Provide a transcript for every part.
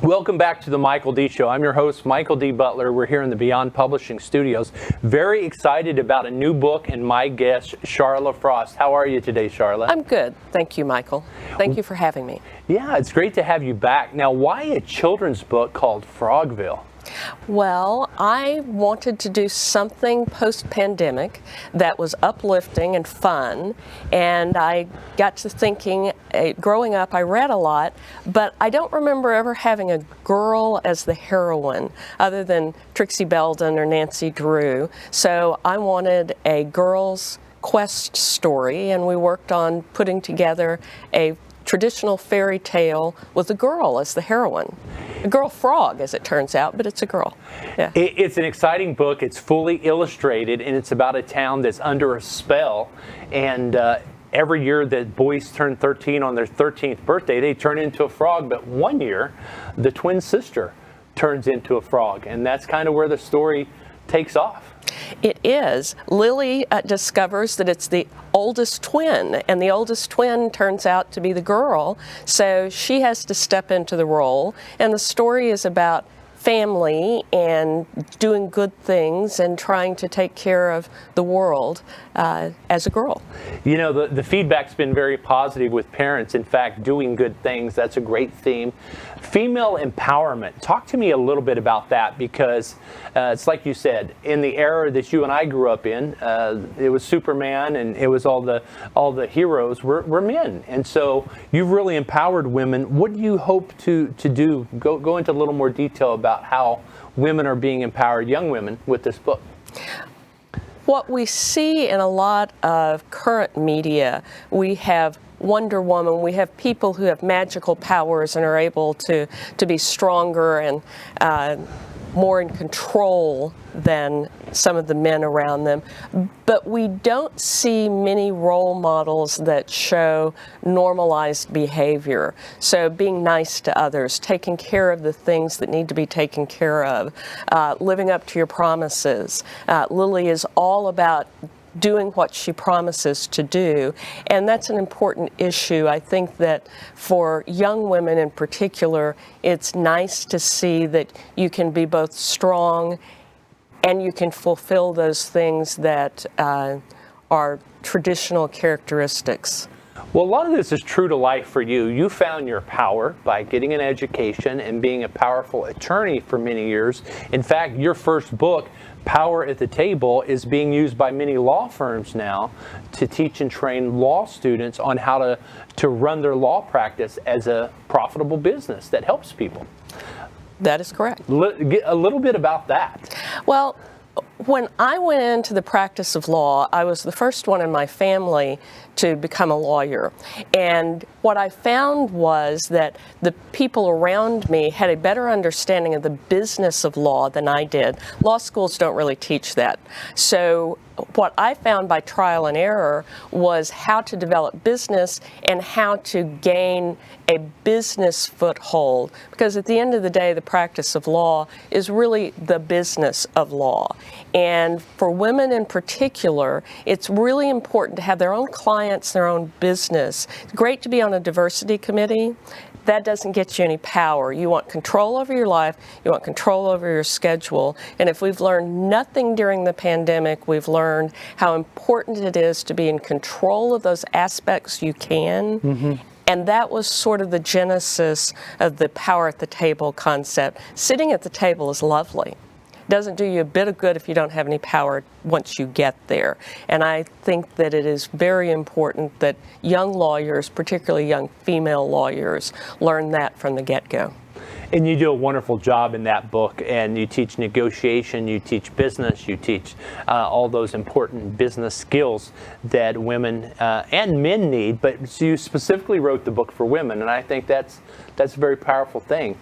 Welcome back to the Michael D. Show. I'm your host, Michael D. Butler. We're here in the Beyond Publishing Studios. Very excited about a new book and my guest, Sharla Frost. How are you today, Sharla? I'm good. Thank you, Michael. Thank you for having me. Yeah, it's great to have you back. Now, why a children's book called Frogville? Well, I wanted to do something post-pandemic that was uplifting and fun, and I got to thinking, growing up I read a lot, but I don't remember ever having a girl as the heroine other than Trixie Belden or Nancy Drew. So I wanted a girl's quest story, and we worked on putting together a traditional fairy tale with a girl as the heroine. A girl frog, as it turns out, but it's a girl. Yeah. It's an exciting book. It's fully illustrated, and it's about a town that's under a spell. And every year that boys turn 13 on their 13th birthday, they turn into a frog. But one year, the twin sister turns into a frog. And that's kind of where the story takes off. It is. Lily discovers that it's the oldest twin, and the oldest twin turns out to be the girl, so she has to step into the role, and the story is about family and doing good things and trying to take care of the world as a girl. You know, the feedback's been very positive with parents. In fact, doing good things, that's a great theme. Female empowerment. Talk to me a little bit about that, because it's like you said, in the era that you and I grew up in, it was Superman and it was all the heroes were men. And so you've really empowered women. What do you hope to do? Go into a little more detail about how women are being empowered, young women, with this book. What we see in a lot of current media, we have Wonder Woman, we have people who have magical powers and are able to be stronger and more in control than some of the men around them. But we don't see many role models that show normalized behavior. So being nice to others, taking care of the things that need to be taken care of, living up to your promises. Lily is all about doing what she promises to do, and that's an important issue. I think that for young women in particular, it's nice to see that you can be both strong and you can fulfill those things that are traditional characteristics. Well, a lot of this is true to life for you. You found your power by getting an education and being a powerful attorney for many years. In fact, your first book, Power at the Table, is being used by many law firms now to teach and train law students on how to run their law practice as a profitable business that helps people. That is correct. A little bit about that. Well, when I went into the practice of law, I was the first one in my family to become a lawyer. And what I found was that the people around me had a better understanding of the business of law than I did. Law schools don't really teach that. So what I found by trial and error was how to develop business and how to gain a business foothold. Because at the end of the day, the practice of law is really the business of law. And for women in particular, it's really important to have their own clients, their own business. It's great to be on a diversity committee. That doesn't get you any power. You want control over your life, you want control over your schedule, and if we've learned nothing during the pandemic, we've learned how important it is to be in control of those aspects you can. Mm-hmm. And that was sort of the genesis of the power at the table concept. Sitting at the table is lovely. Doesn't do you a bit of good if you don't have any power once you get there. And I think that it is very important that young lawyers, particularly young female lawyers, learn that from the get-go. And you do a wonderful job in that book, and you teach negotiation, you teach business, you teach all those important business skills that women and men need, but you specifically wrote the book for women, and I think that's a very powerful thing.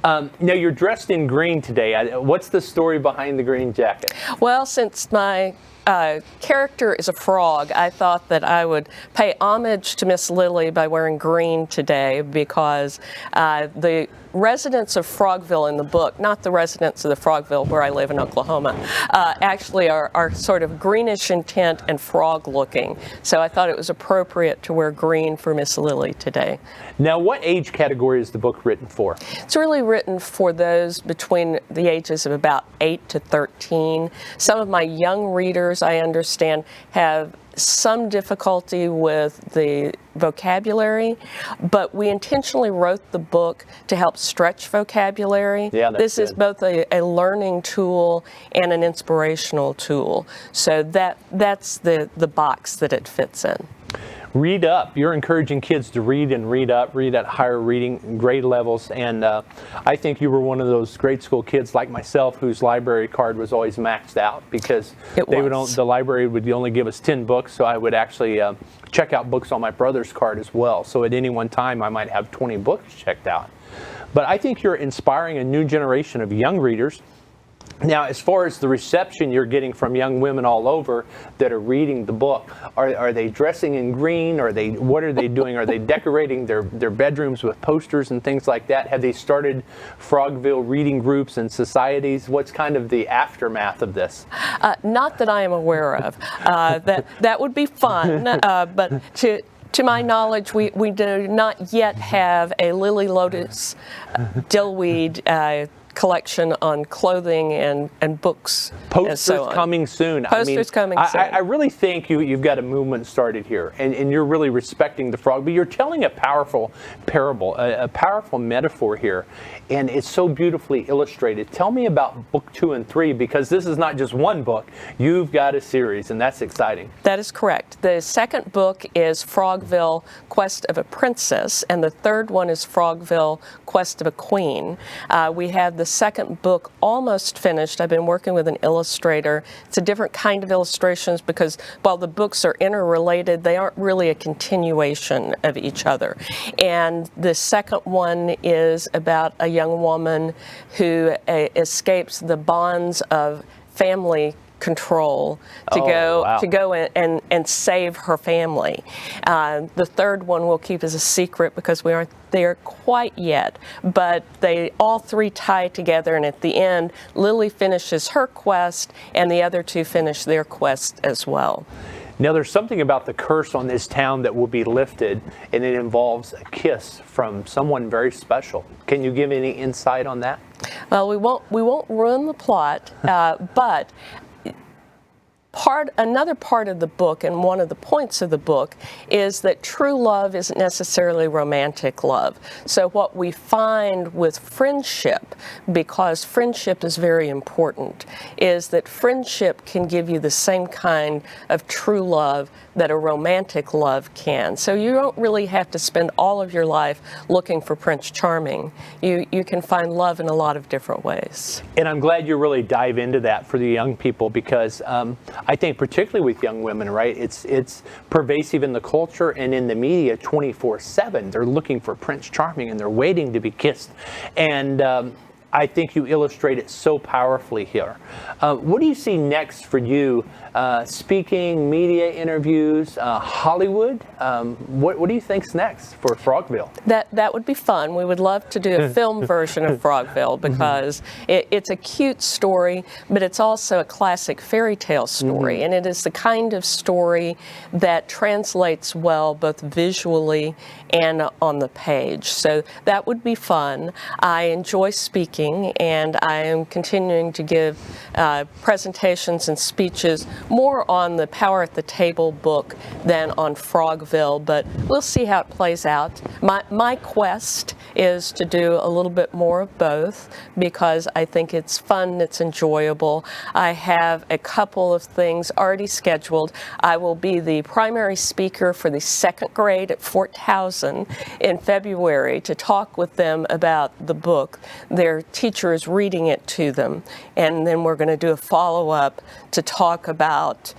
Now, you're dressed in green today. What's the story behind the green jacket? Well, since my character is a frog, I thought that I would pay homage to Miss Lily by wearing green today, because the residents of Frogville in the book, not the residents of the Frogville where I live in Oklahoma, actually are sort of greenish in tint and frog looking. So I thought it was appropriate to wear green for Miss Lily today. Now, what age category is the book written for? It's really written for those between the ages of about 8 to 13. Some of my young readers, I understand, have some difficulty with the vocabulary, but we intentionally wrote the book to help stretch vocabulary. Yeah, this is both a learning tool and an inspirational tool. So that's the box that it fits in. Read up. You're encouraging kids to read and read up, read at higher reading grade levels. And I think you were one of those grade school kids like myself whose library card was always maxed out, because the library would only give us 10 books. So I would actually check out books on my brother's card as well. So at any one time I might have 20 books checked out. But I think you're inspiring a new generation of young readers. Now, as far as the reception you're getting from young women all over that are reading the book, are they dressing in green? What are they doing? Are they decorating their bedrooms with posters and things like that? Have they started Frogville reading groups and societies? What's kind of the aftermath of this? Not that I am aware of. That would be fun, but to my knowledge, we do not yet have a Lotus Dillweed collection on clothing and books. Posters and so on. Coming soon. Posters coming soon. I really think you've got a movement started here, and you're really respecting the frog, but you're telling a powerful parable, a powerful metaphor here, and it's so beautifully illustrated. Tell me about book 2 and 3, because this is not just one book. You've got a series, and that's exciting. That is correct. The second book is Frogville, Quest of a Princess, and the third one is Frogville, Quest of a Queen. We have the second book almost finished. I've been working with an illustrator. It's a different kind of illustrations, because while the books are interrelated, they aren't really a continuation of each other. And the second one is about a young woman who escapes the bonds of family control to go and save her family. The third one we'll keep as a secret because we aren't there quite yet, but they all three tie together, and at the end Lily finishes her quest and the other two finish their quest as well. Now, there's something about the curse on this town that will be lifted, and it involves a kiss from someone very special. Can you give any insight on that? Well, we won't ruin the plot, but another part of the book, and one of the points of the book, is that true love isn't necessarily romantic love. So what we find with friendship, because friendship is very important, is that friendship can give you the same kind of true love that a romantic love can. So you don't really have to spend all of your life looking for Prince Charming. You can find love in a lot of different ways. And I'm glad you really dive into that for the young people, because I think particularly with young women, right, it's pervasive in the culture and in the media 24/7. They're looking for Prince Charming and they're waiting to be kissed. And I think you illustrate it so powerfully here. What do you see next for you? Speaking, media interviews, Hollywood? What do you think's next for Frogville? That would be fun. We would love to do a film version of Frogville, because it's a cute story, but it's also a classic fairy tale story, and it is the kind of story that translates well both visually and on the page. So that would be fun. I enjoy speaking, and I am continuing to give presentations and speeches more on the Power at the Table book than on Frogville, but we'll see how it plays out. My quest is to do a little bit more of both, because I think it's fun, it's enjoyable. I have a couple of things already scheduled. I will be the primary speaker for the second grade at Fort Howsen in February to talk with them about the book. Their teacher is reading it to them, and then we're going to do a follow-up to talk about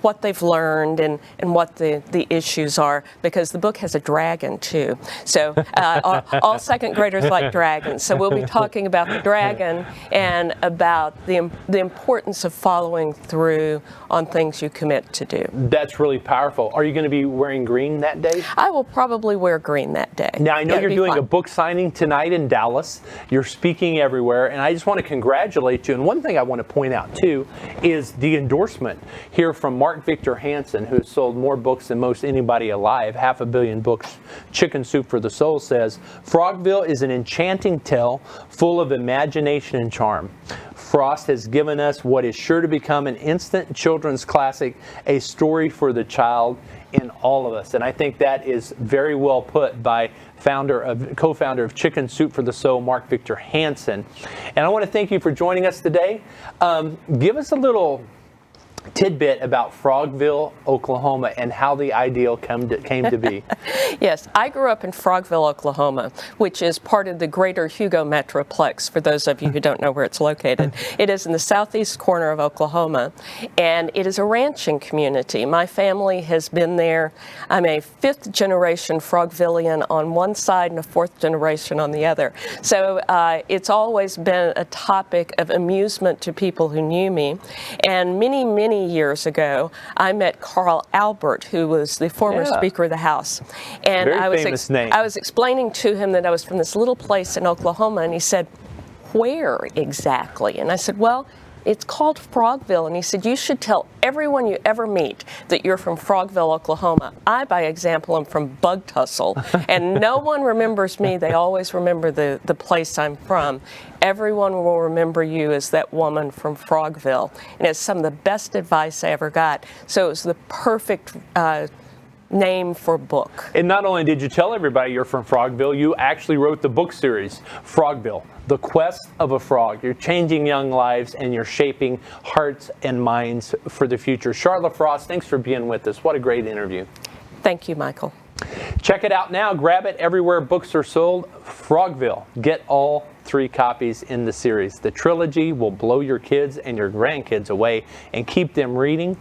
what they've learned and what the issues are, because the book has a dragon too. So all second graders like dragons. So we'll be talking about the dragon and about the importance of following through on things you commit to do. That's really powerful. Are you going to be wearing green that day? I will probably wear green that day. Now, I know It'll you're be doing fun. a book signing tonight in Dallas. You're speaking everywhere, and I just want to congratulate you. And one thing I want to point out, too, is the endorsement here from Mark Victor Hansen, who has sold more books than most anybody alive, 500 million books. Chicken Soup for the Soul says, Frogville is an enchanting tale full of imagination and charm. Frost has given us what is sure to become an instant children's classic, a story for the child in all of us. And I think that is very well put by co-founder of Chicken Soup for the Soul, Mark Victor Hansen. And I want to thank you for joining us today. Give us a little tidbit about Frogville, Oklahoma, and how the ideal came to be. Yes, I grew up in Frogville, Oklahoma, which is part of the greater Hugo Metroplex, for those of you who don't know where it's located. It is in the southeast corner of Oklahoma, and it is a ranching community. My family has been there. I'm a fifth generation Frogvillian on one side and a fourth generation on the other. So it's always been a topic of amusement to people who knew me. And many years ago, I met Carl Albert, who was the former Speaker of the House. And Very I was famous name. I was explaining to him that I was from this little place in Oklahoma, and he said, "Where exactly?" And I said, "Well, it's called Frogville." And he said, "You should tell everyone you ever meet that you're from Frogville, Oklahoma. I, by example, am from Bug Tussle, and no one remembers me. They always remember the place I'm from. Everyone will remember you as that woman from Frogville." And it's some of the best advice I ever got. So it was the perfect name for book. And not only did you tell everybody you're from Frogville, you actually wrote the book series, Frogville, The Quest of a Frog. You're changing young lives and you're shaping hearts and minds for the future. Sharla Frost, thanks for being with us. What a great interview. Thank you, Michael. Check it out now. Grab it everywhere books are sold. Frogville. Get all 3 copies in the series. The trilogy will blow your kids and your grandkids away and keep them reading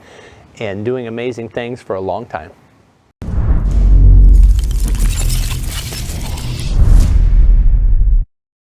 and doing amazing things for a long time.